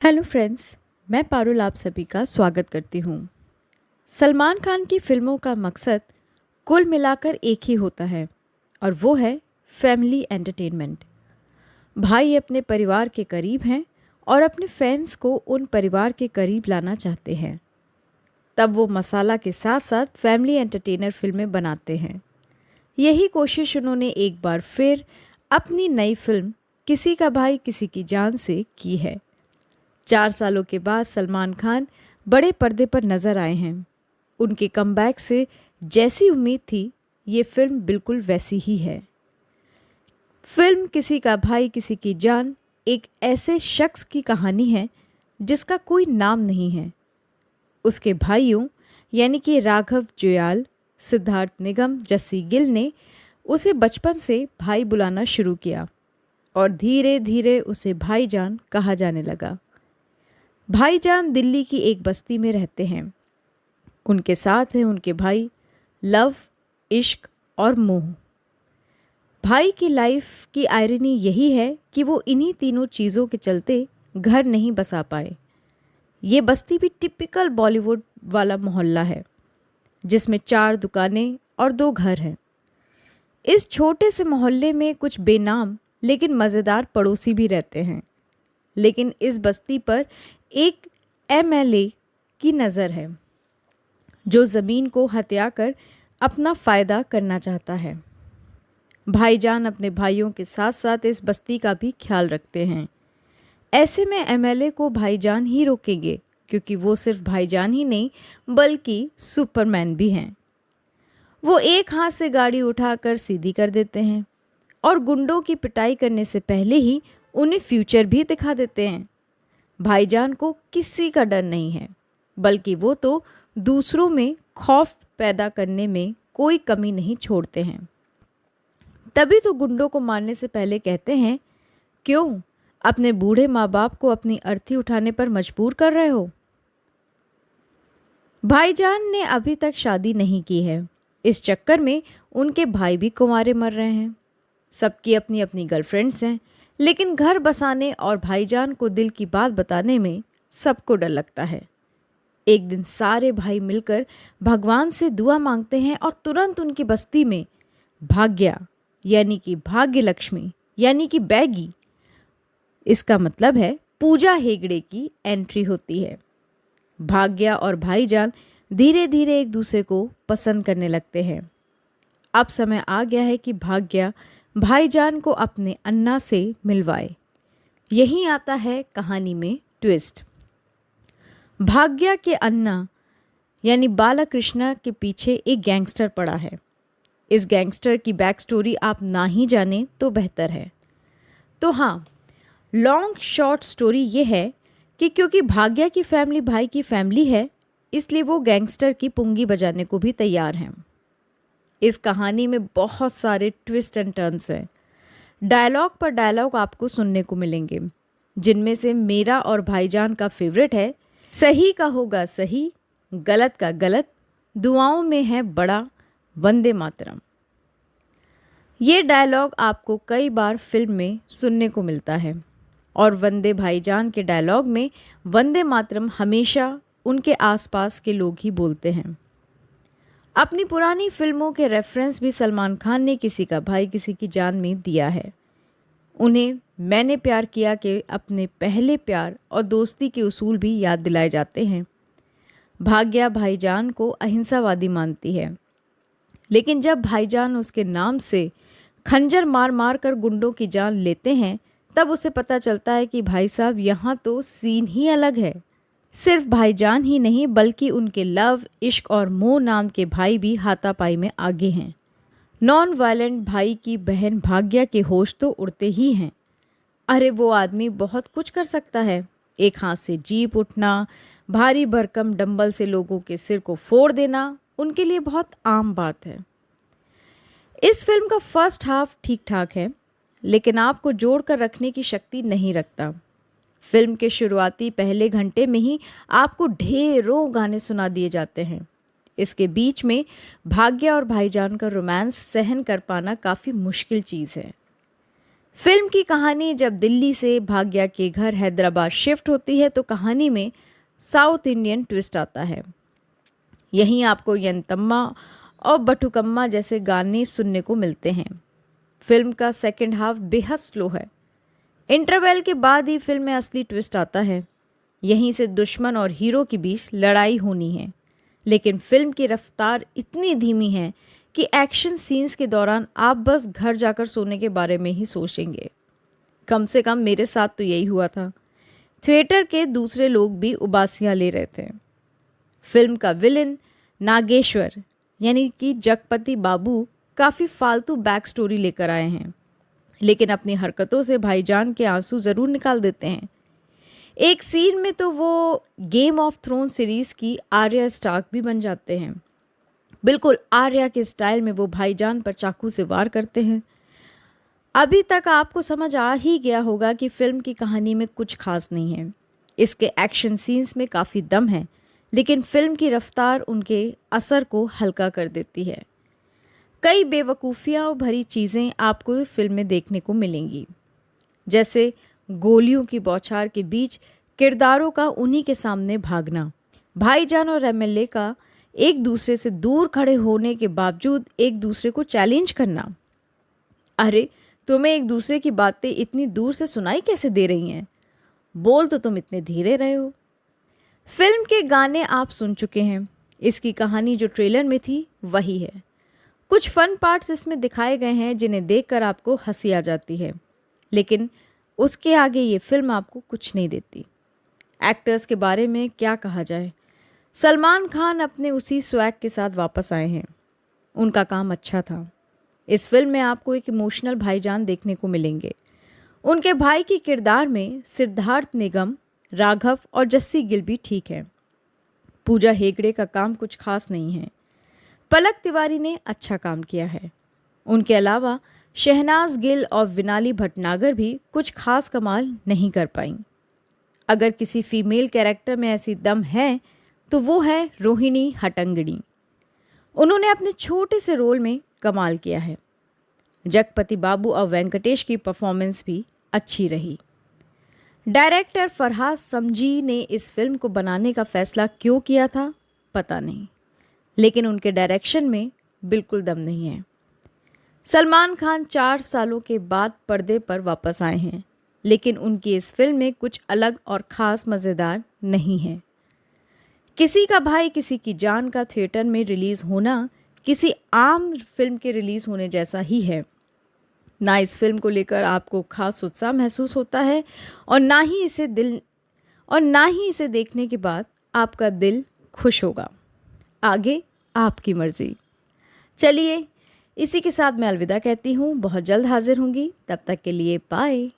Hello friends, मैं पारुल आप सभी का स्वागत करती हूँ। सलमान खान की फिल्मों का मकसद कुल मिलाकर एक ही होता है और वो है फैमिली एंटरटेनमेंट। भाई अपने परिवार के करीब हैं और अपने फैंस को उन परिवार के करीब लाना चाहते हैं। तब वो मसाला के साथ साथ फैमिली एंटरटेनर फिल्में बनाते हैं। यही कोशिश उन्होंने एक बार फिर अपनी नई फिल्म किसी का भाई किसी की जान से की है। 4 सालों के बाद सलमान खान बड़े पर्दे पर नजर आए हैं। उनके कमबैक से जैसी उम्मीद थी, ये फिल्म बिल्कुल वैसी ही है। फिल्म किसी का भाई किसी की जान एक ऐसे शख्स की कहानी है जिसका कोई नाम नहीं है। उसके भाइयों यानी कि राघव जुयाल, सिद्धार्थ निगम, जस्सी गिल ने उसे बचपन से भाई बुलाना शुरू किया और धीरे धीरे उसे भाईजान कहा जाने लगा। भाईजान दिल्ली की एक बस्ती में रहते हैं। उनके साथ हैं उनके भाई लव, इश्क और मोह। भाई की लाइफ की आयरनी यही है कि वो इन्हीं तीनों चीज़ों के चलते घर नहीं बसा पाए। ये बस्ती भी टिपिकल बॉलीवुड वाला मोहल्ला है जिसमें 4 दुकानें और 2 घर हैं। इस छोटे से मोहल्ले में कुछ बेनाम लेकिन मज़ेदार पड़ोसी भी रहते हैं। लेकिन इस बस्ती पर एक एमएलए की नज़र है जो ज़मीन को हत्या कर अपना फ़ायदा करना चाहता है। भाईजान अपने भाइयों के साथ साथ इस बस्ती का भी ख्याल रखते हैं। ऐसे में एमएलए को भाईजान ही रोकेंगे क्योंकि वो सिर्फ भाईजान ही नहीं बल्कि सुपरमैन भी हैं। वो एक हाथ से गाड़ी उठाकर सीधी कर देते हैं और गुंडों की पिटाई करने से पहले ही उन्हें फ्यूचर भी दिखा देते हैं। भाईजान को किसी का डर नहीं है, बल्कि वो तो दूसरों में खौफ पैदा करने में कोई कमी नहीं छोड़ते हैं। तभी तो गुंडों को मारने से पहले कहते हैं, क्यों अपने बूढ़े माँ बाप को अपनी अर्थी उठाने पर मजबूर कर रहे हो। भाईजान ने अभी तक शादी नहीं की है। इस चक्कर में उनके भाई भी कुंवारे मर रहे हैं। सबकी अपनी अपनी गर्लफ्रेंड्स हैं, लेकिन घर बसाने और भाईजान को दिल की बात बताने में सबको डर लगता है। एक दिन सारे भाई मिलकर भगवान से दुआ मांगते हैं और तुरंत उनकी बस्ती में भाग्या यानी कि भाग्य लक्ष्मी यानी कि बैगी, इसका मतलब है पूजा हेगड़े की एंट्री होती है। भाग्या और भाईजान धीरे धीरे एक दूसरे को पसंद करने लगते हैं। अब समय आ गया है कि भाग्या भाईजान को अपने अन्ना से मिलवाए। यहीं आता है कहानी में ट्विस्ट। भाग्या के अन्ना यानी बालाकृष्णा के पीछे एक गैंगस्टर पड़ा है। इस गैंगस्टर की बैक स्टोरी आप ना ही जाने तो बेहतर है। तो हाँ, लॉन्ग शॉर्ट स्टोरी ये है कि क्योंकि भाग्या की फैमिली भाई की फैमिली है, इसलिए वो गैंगस्टर की पुंगी बजाने को भी तैयार हैं। इस कहानी में बहुत सारे ट्विस्ट एंड टर्न्स हैं। डायलॉग पर डायलॉग आपको सुनने को मिलेंगे, जिनमें से मेरा और भाईजान का फेवरेट है, सही का होगा सही, गलत का गलत, दुआओं में है बड़ा, वंदे मातरम। ये डायलॉग आपको कई बार फिल्म में सुनने को मिलता है और वंदे भाईजान के डायलॉग में वंदे मातरम हमेशा उनके आसपास के लोग ही बोलते हैं। अपनी पुरानी फिल्मों के रेफरेंस भी सलमान खान ने किसी का भाई किसी की जान में दिया है। उन्हें मैंने प्यार किया के अपने पहले प्यार और दोस्ती के उसूल भी याद दिलाए जाते हैं। भाग्या भाईजान को अहिंसावादी मानती है, लेकिन जब भाईजान उसके नाम से खंजर मार मार कर गुंडों की जान लेते हैं, तब उसे पता चलता है कि भाई साहब यहाँ तो सीन ही अलग है। सिर्फ भाईजान ही नहीं बल्कि उनके लव, इश्क और मोह नाम के भाई भी हाथापाई में आगे हैं। नॉन वायलेंट भाई की बहन भाग्या के होश तो उड़ते ही हैं। अरे वो आदमी बहुत कुछ कर सकता है। एक हाथ से जीप उठना, भारी भरकम डंबल से लोगों के सिर को फोड़ देना उनके लिए बहुत आम बात है। इस फिल्म का फर्स्ट हाफ ठीक ठाक है, लेकिन आपको जोड़ कर रखने की शक्ति नहीं रखता। फिल्म के शुरुआती पहले घंटे में ही आपको ढेरों गाने सुना दिए जाते हैं। इसके बीच में भाग्या और भाईजान का रोमांस सहन कर पाना काफ़ी मुश्किल चीज़ है। फिल्म की कहानी जब दिल्ली से भाग्या के घर हैदराबाद शिफ्ट होती है तो कहानी में साउथ इंडियन ट्विस्ट आता है। यहीं आपको यंतम्मा और बटुकम्मा जैसे गाने सुनने को मिलते हैं। फिल्म का सेकंड हाफ बेहद स्लो है। इंटरवल के बाद ही फिल्म में असली ट्विस्ट आता है। यहीं से दुश्मन और हीरो के बीच लड़ाई होनी है, लेकिन फिल्म की रफ्तार इतनी धीमी है कि एक्शन सीन्स के दौरान आप बस घर जाकर सोने के बारे में ही सोचेंगे। कम से कम मेरे साथ तो यही हुआ था। थिएटर के दूसरे लोग भी उबासियां ले रहे थे। फिल्म का विलेन नागेश्वर यानी कि जगपति बाबू काफ़ी फालतू बैक स्टोरी लेकर आए हैं, लेकिन अपनी हरकतों से भाईजान के आंसू ज़रूर निकाल देते हैं। एक सीन में तो वो गेम ऑफ थ्रोन सीरीज़ की आर्या स्टार्क भी बन जाते हैं। बिल्कुल आर्या के स्टाइल में वो भाईजान पर चाकू से वार करते हैं। अभी तक आपको समझ आ ही गया होगा कि फिल्म की कहानी में कुछ खास नहीं है। इसके एक्शन सीन्स में काफ़ी दम है, लेकिन फिल्म की रफ्तार उनके असर को हल्का कर देती है। कई बेवकूफ़ियाँ भरी चीज़ें आपको फिल्म में देखने को मिलेंगी, जैसे गोलियों की बौछार के बीच किरदारों का उन्हीं के सामने भागना, भाईजान और एमएलए का एक दूसरे से दूर खड़े होने के बावजूद एक दूसरे को चैलेंज करना। अरे तुम्हें एक दूसरे की बातें इतनी दूर से सुनाई कैसे दे रही हैं? बोल तो तुम इतने धीरे रहे हो। फिल्म के गाने आप सुन चुके हैं। इसकी कहानी जो ट्रेलर में थी वही है। कुछ फन पार्ट्स इसमें दिखाए गए हैं जिन्हें देखकर आपको हंसी आ जाती है, लेकिन उसके आगे ये फिल्म आपको कुछ नहीं देती। एक्टर्स के बारे में क्या कहा जाए। सलमान खान अपने उसी स्वैग के साथ वापस आए हैं। उनका काम अच्छा था। इस फिल्म में आपको एक इमोशनल भाईजान देखने को मिलेंगे। उनके भाई के किरदार में सिद्धार्थ निगम, राघव और जस्सी गिल भी ठीक है। पूजा हेगड़े का काम कुछ खास नहीं है। पलक तिवारी ने अच्छा काम किया है। उनके अलावा शहनाज गिल और विनाली भटनागर भी कुछ खास कमाल नहीं कर पाईं। अगर किसी फीमेल कैरेक्टर में ऐसी दम है तो वो है रोहिणी हट्टंगडी। उन्होंने अपने छोटे से रोल में कमाल किया है। जगपति बाबू और वेंकटेश की परफॉर्मेंस भी अच्छी रही। डायरेक्टर फरहाद समजी ने इस फिल्म को बनाने का फैसला क्यों किया था पता नहीं, लेकिन उनके डायरेक्शन में बिल्कुल दम नहीं है। सलमान खान 4 सालों के बाद पर्दे पर वापस आए हैं, लेकिन उनकी इस फिल्म में कुछ अलग और ख़ास मज़ेदार नहीं है। किसी का भाई किसी की जान का थिएटर में रिलीज़ होना किसी आम फिल्म के रिलीज़ होने जैसा ही है। ना इस फिल्म को लेकर आपको खास उत्साह महसूस होता है और ना ही इसे देखने के बाद आपका दिल खुश होगा। आगे आपकी मर्ज़ी। चलिए इसी के साथ मैं अलविदा कहती हूँ। बहुत जल्द हाजिर होंगी। तब तक के लिए बाय।